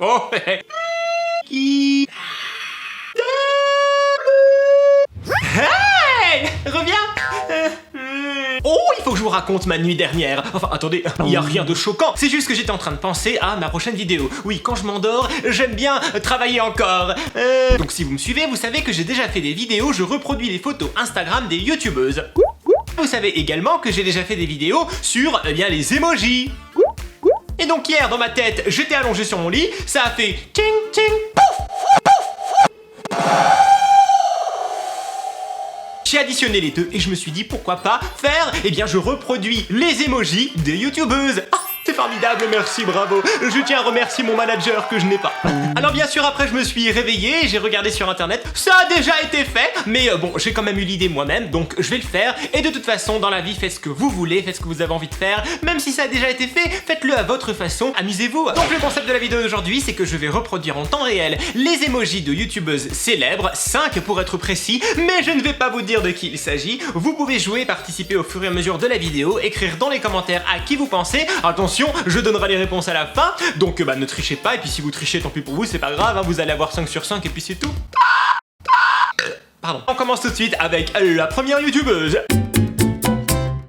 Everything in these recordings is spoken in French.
Oh, qui... Hey, reviens. Oh, il faut que je vous raconte ma nuit dernière. Enfin, attendez, il n'y a rien de choquant. C'est juste que j'étais en train de penser à ma prochaine vidéo. Oui, quand je m'endors, j'aime bien travailler encore. Donc si vous me suivez, vous savez que j'ai déjà fait des vidéos, je reproduis les photos Instagram des youtubeuses. Vous savez également que j'ai déjà fait des vidéos sur, eh bien, les emojis. Et donc hier, dans ma tête, j'étais allongé sur mon lit, ça a fait ting ting pouf pouf. J'ai additionné les deux et je me suis dit pourquoi pas faire, eh bien je reproduis les emojis des youtubeuses. Ah, c'est formidable, merci, bravo. Je tiens à remercier mon manager que je n'ai pas. Alors bien sûr, après je me suis réveillé, j'ai regardé sur internet, ça a déjà été fait, mais bon, j'ai quand même eu l'idée moi-même, donc je vais le faire. Et de toute façon, dans la vie, faites ce que vous voulez, faites ce que vous avez envie de faire, même si ça a déjà été fait, faites-le à votre façon, amusez-vous. Donc le concept de la vidéo d'aujourd'hui, c'est que je vais reproduire en temps réel les emojis de youtubeuses célèbres, 5 pour être précis, mais je ne vais pas vous dire de qui il s'agit. Vous pouvez jouer, participer au fur et à mesure de la vidéo, écrire dans les commentaires à qui vous pensez. Attention, je donnerai les réponses à la fin, donc ne trichez pas, et puis si vous trichez, tant pis pour vous, c'est pas grave, hein, vous allez avoir 5 sur 5 et puis c'est tout. Pardon. On commence tout de suite avec la première youtubeuse.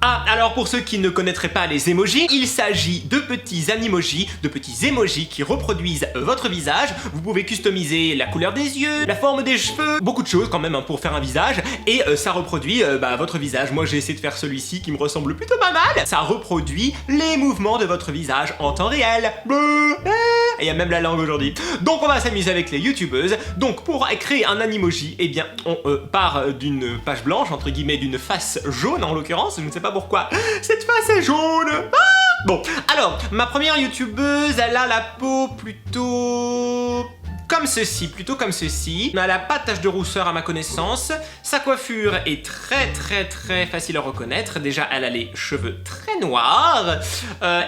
Ah, alors pour ceux qui ne connaîtraient pas les emojis, il s'agit de petits animojis, de petits emojis qui reproduisent votre visage. Vous pouvez customiser la couleur des yeux, la forme des cheveux, beaucoup de choses quand même hein, pour faire un visage. Et ça reproduit votre visage. Moi j'ai essayé de faire celui-ci qui me ressemble plutôt pas mal. Ça reproduit les mouvements de votre visage en temps réel. Et il y a même la langue aujourd'hui. Donc on va s'amuser avec les youtubeuses. Donc pour créer un animoji, eh bien on part d'une page blanche, entre guillemets d'une face jaune en l'occurrence, je ne sais pas pourquoi cette face est jaune. Bon, alors, ma première youtubeuse, elle a la peau plutôt... comme ceci, plutôt comme ceci. Elle n'a pas de tache de rousseur à ma connaissance. Sa coiffure est très facile à reconnaître. Déjà, elle a les cheveux très noirs.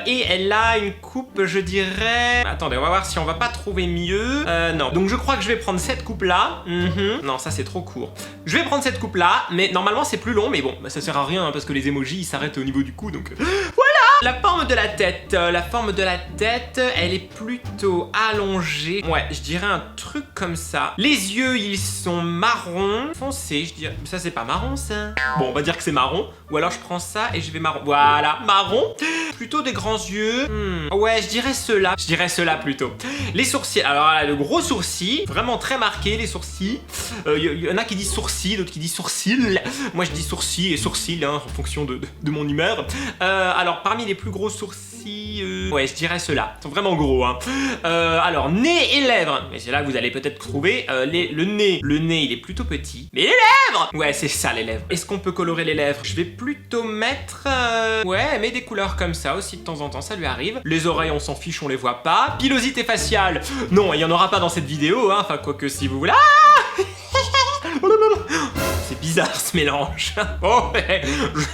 Et elle a une coupe, je dirais... Attendez, on va voir si on va pas trouver mieux. Non, donc je crois que je vais prendre cette coupe-là. Non, ça c'est trop court. Je vais prendre cette coupe-là, mais normalement c'est plus long. Mais bon, ça sert à rien hein, parce que les emojis, ils s'arrêtent au niveau du cou, donc... Voilà! La forme de la tête, elle est plutôt allongée. Ouais, je dirais un truc comme ça. Les yeux, ils sont marron foncé, je dirais. Ça, c'est pas marron, ça. Bon, on va dire que c'est marron. Ou alors, je prends ça et je vais marron. Voilà, marron. Plutôt des grands yeux. Ouais, je dirais ceux-là. Je dirais ceux-là plutôt. Les sourcils. Alors, là, le gros sourcil. Vraiment très marqué, les sourcils. Il y en a qui disent sourcils, d'autres qui disent sourcils. Moi, je dis sourcils et sourcils, hein, en fonction de mon humeur. Alors, parmi les plus gros sourcils, ouais, je dirais ceux-là. Ils sont vraiment gros, hein. Alors, nez et lèvres. Mais c'est là que vous allez peut-être trouver le nez. Le nez, il est plutôt petit. Mais les lèvres! Ouais, c'est ça, les lèvres. Est-ce qu'on peut colorer les lèvres? Je vais plutôt mettre... Ouais, mais des couleurs comme ça aussi, de temps en temps, ça lui arrive. Les oreilles, on s'en fiche, on les voit pas. Pilosité faciale. Non, il n'y en aura pas dans cette vidéo, hein. Enfin, quoique si vous voulez... Ah c'est bizarre ce mélange. Oh,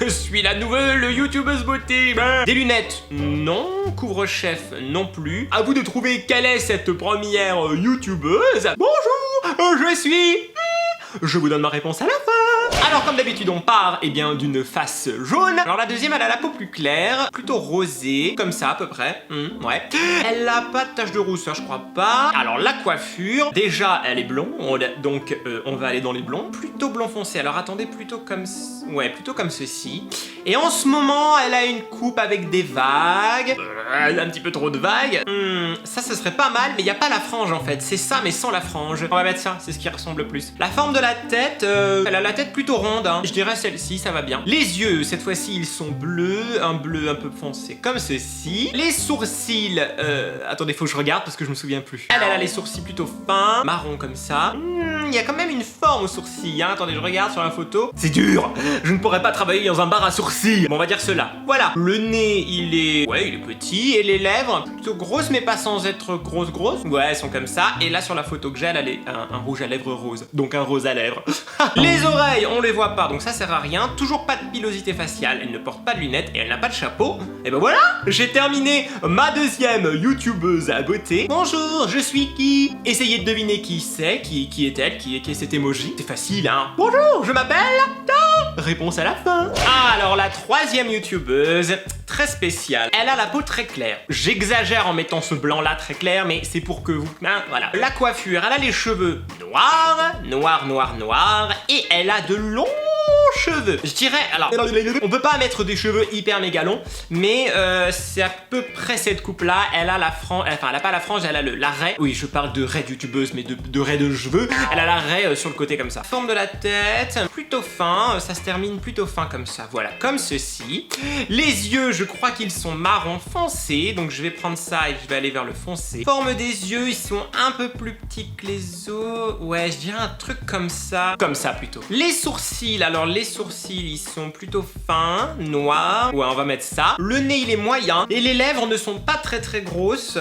je suis la nouvelle youtubeuse beauté. Des lunettes, non. Couvre-chef, non plus. À vous de trouver quelle est cette première youtubeuse. Bonjour, je suis... Je vous donne ma réponse à la fin. Alors comme d'habitude on part bien d'une face jaune. Alors la deuxième elle a la peau plus claire, plutôt rosée, comme ça à peu près. Ouais. Elle a pas de tache de rousseur, je crois pas. Alors la coiffure, déjà elle est blonde, donc on va aller dans les blonds. Plutôt blond foncé. Alors attendez, plutôt comme... Ouais, plutôt comme ceci. Et en ce moment elle a une coupe avec des vagues. Elle a un petit peu trop de vagues. Ça ce serait pas mal, mais il n'y a pas la frange en fait. C'est ça mais sans la frange. On va mettre ça, c'est ce qui ressemble le plus. La forme de la tête, elle a la tête plutôt ronde, hein. Je dirais celle-ci, ça va bien. Les yeux, cette fois-ci, ils sont bleus, un bleu un peu foncé, comme ceci. Les sourcils, attendez, faut que je regarde parce que je me souviens plus. Elle a les sourcils plutôt fins, marron comme ça. Il y a quand même une forme aux sourcils, hein. Attendez, je regarde sur la photo. C'est dur. Je ne pourrais pas travailler dans un bar à sourcils. Bon, on va dire cela. Voilà. Le nez, il est petit. Et les lèvres, plutôt grosses, mais pas sans être grosses. Ouais, elles sont comme ça. Et là, sur la photo que j'ai, elle a un rouge à lèvres rose. Donc un rose à lèvres. Les oreilles, on les voit pas, donc ça sert à rien. Toujours pas de pilosité faciale, elle ne porte pas de lunettes et elle n'a pas de chapeau. Et ben voilà, j'ai terminé ma deuxième youtubeuse à beauté. Bonjour, je suis qui? Essayez de deviner qui c'est, qui est-elle, qui est cet emoji. C'est facile, hein. Bonjour, je m'appelle... Réponse à la fin. Ah, alors la troisième youtubeuse, très spéciale. Elle a la peau très claire. J'exagère en mettant ce blanc là très clair, mais c'est pour que vous... Hein, voilà. La coiffure, elle a les cheveux noirs, et elle a de longs cheveux. Je dirais, alors, on peut pas mettre des cheveux hyper méga longs, mais c'est à peu près cette coupe-là. Elle a la frange, enfin, elle a pas la frange, elle a la raie. Oui, je parle de raie de youtubeuse, mais de raie de cheveux. Elle a la raie sur le côté comme ça. Forme de la tête, plutôt fin, ça se termine plutôt fin comme ça. Voilà, comme ceci. Les yeux, je crois qu'ils sont marron foncé, donc je vais prendre ça et je vais aller vers le foncé. Forme des yeux, ils sont un peu plus petits que les os. Ouais, je dirais un truc comme ça plutôt. Les sourcils, alors les sourcils, ils sont plutôt fins, noirs. Ouais, on va mettre ça. Le nez, il est moyen. Et les lèvres ne sont pas très grosses.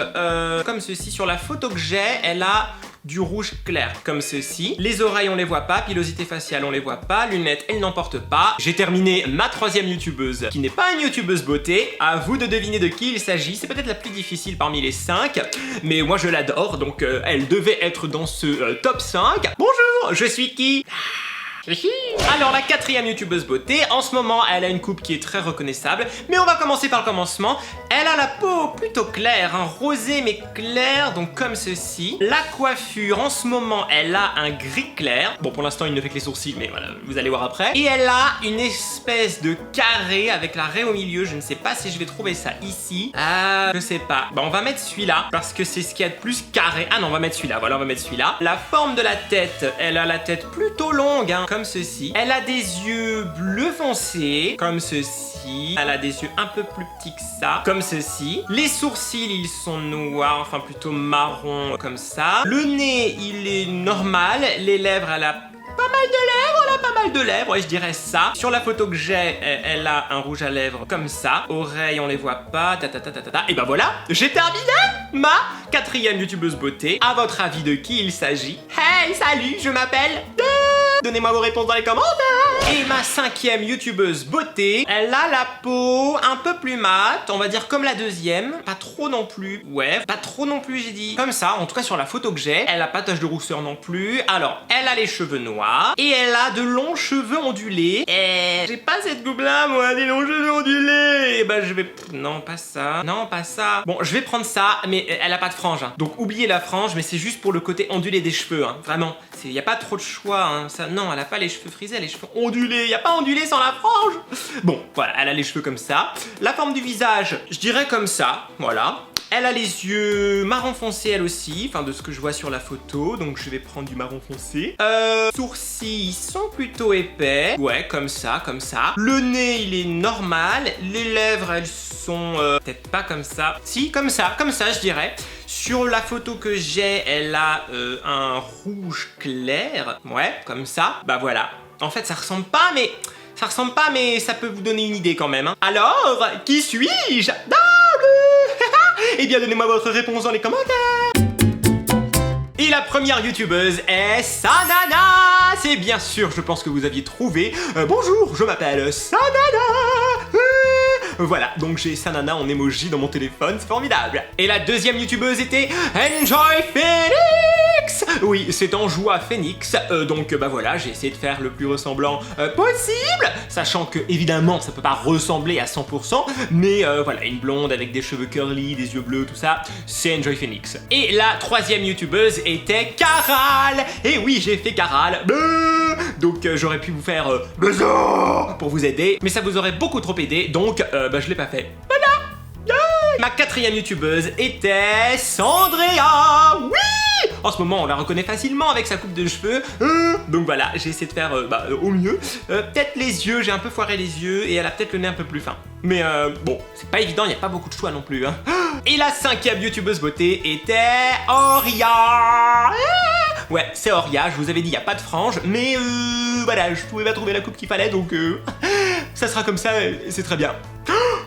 Comme ceci, sur la photo que j'ai, elle a du rouge clair, comme ceci. Les oreilles, on les voit pas. Pilosité faciale, on les voit pas. Lunettes, elle n'en porte pas. J'ai terminé ma troisième youtubeuse, qui n'est pas une youtubeuse beauté. À vous de deviner de qui il s'agit. C'est peut-être la plus difficile parmi les 5, mais moi je l'adore, donc elle devait être dans ce top 5. Bonjour, je suis qui ? Alors la quatrième youtubeuse beauté, en ce moment elle a une coupe qui est très reconnaissable, mais on va commencer par le commencement. Elle a la peau plutôt claire, rosé mais clair, donc comme ceci. La coiffure, en ce moment elle a un gris clair. Bon, pour l'instant il ne fait que les sourcils, mais voilà, vous allez voir après. Et elle a une espèce de carré avec la raie au milieu. Je ne sais pas si je vais trouver ça ici. Je sais pas. Bah on va mettre celui-là, parce que c'est ce qu'il y a de plus carré. Ah non, on va mettre celui-là, voilà, on va mettre celui-là. La forme de la tête, elle a la tête plutôt longue, comme ceci. Elle a des yeux bleu foncé, comme ceci. Elle a des yeux un peu plus petits que ça, comme ceci. Les sourcils, ils sont noirs, enfin plutôt marron, comme ça. Le nez, il est normal. Les lèvres, elle a pas mal de lèvres, ouais, je dirais ça. Sur la photo que j'ai, elle a un rouge à lèvres comme ça. Oreilles, on les voit pas, Et ben voilà, j'ai terminé ma quatrième youtubeuse beauté. À votre avis, de qui il s'agit? Hey, salut, je m'appelle... Donnez-moi vos réponses dans les commentaires. Et ma cinquième youtubeuse beauté, elle a la peau un peu plus mate, on va dire comme la deuxième. Pas trop non plus. Ouais, pas trop non plus, j'ai dit. Comme ça, en tout cas sur la photo que j'ai. Elle a pas de tache de rousseur non plus. Alors, elle a les cheveux noirs. Et elle a de longs cheveux ondulés. Et j'ai pas cette coupe-là, moi, des longs cheveux ondulés. Et bah, je vais... Non, pas ça. Non, pas ça. Bon, je vais prendre ça, mais elle a pas de frange. Hein. Donc, oubliez la frange, mais c'est juste pour le côté ondulé des cheveux. Hein. Vraiment. Il n'y a pas trop de choix. Hein. Ça, non, elle a pas les cheveux frisés, elle a les cheveux ondulés. Il n'y a pas ondulé sans la frange. Bon, voilà, elle a les cheveux comme ça. La forme du visage, je dirais comme ça. Voilà. Elle a les yeux marron foncé elle aussi, enfin de ce que je vois sur la photo, donc je vais prendre du marron foncé. Sourcils sont plutôt épais, ouais, comme ça, comme ça. Le nez, il est normal. Les lèvres, elles sont peut-être pas comme ça. Si, comme ça, je dirais. Sur la photo que j'ai, elle a un rouge clair, ouais, comme ça. Bah voilà. En fait, ça ressemble pas, mais ça peut vous donner une idée quand même. Hein. Alors, qui suis-je? Eh bien, donnez-moi votre réponse dans les commentaires. Et la première youtubeuse est Sanana. C'est bien sûr, je pense que vous aviez trouvé. Bonjour, je m'appelle Sanana. Voilà, donc j'ai Sanana en emoji dans mon téléphone, c'est formidable. Et la deuxième youtubeuse était Enjoy Phoenix. Oui, c'est en joie Phoenix, donc bah voilà, j'ai essayé de faire le plus ressemblant possible, sachant que évidemment ça peut pas ressembler à 100%, mais voilà, une blonde avec des cheveux curly, des yeux bleus, tout ça, c'est Enjoy Phoenix. Et la troisième youtubeuse était Caral. Et oui, j'ai fait Caral. Donc j'aurais pu vous faire pour vous aider, mais ça vous aurait beaucoup trop aidé, donc bah je l'ai pas fait. Voilà. Ma quatrième youtubeuse était Sandrea. Oui. En ce moment, on la reconnaît facilement avec sa coupe de cheveux. Donc voilà, j'ai essayé de faire au mieux. Peut-être les yeux, j'ai un peu foiré les yeux et elle a peut-être le nez un peu plus fin. Mais bon, c'est pas évident, il n'y a pas beaucoup de choix non plus. Hein. Et la cinquième youtubeuse beauté était Oria. Ouais, c'est Oria, je vous avais dit, il n'y a pas de frange, mais voilà, je pouvais pas trouver la coupe qu'il fallait, donc ça sera comme ça, c'est très bien.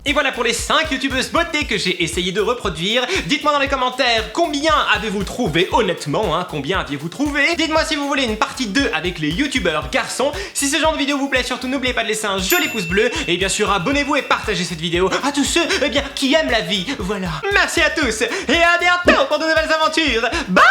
Et voilà pour les 5 youtubeuses beauté que j'ai essayé de reproduire. Dites-moi dans les commentaires combien avez-vous trouvé, honnêtement, hein, combien aviez-vous trouvé. Dites-moi si vous voulez une partie 2 avec les youtubeurs garçons. Si ce genre de vidéo vous plaît, surtout n'oubliez pas de laisser un joli pouce bleu. Et bien sûr, abonnez-vous et partagez cette vidéo à tous ceux qui aiment la vie. Voilà. Merci à tous et à bientôt pour de nouvelles aventures. Bye.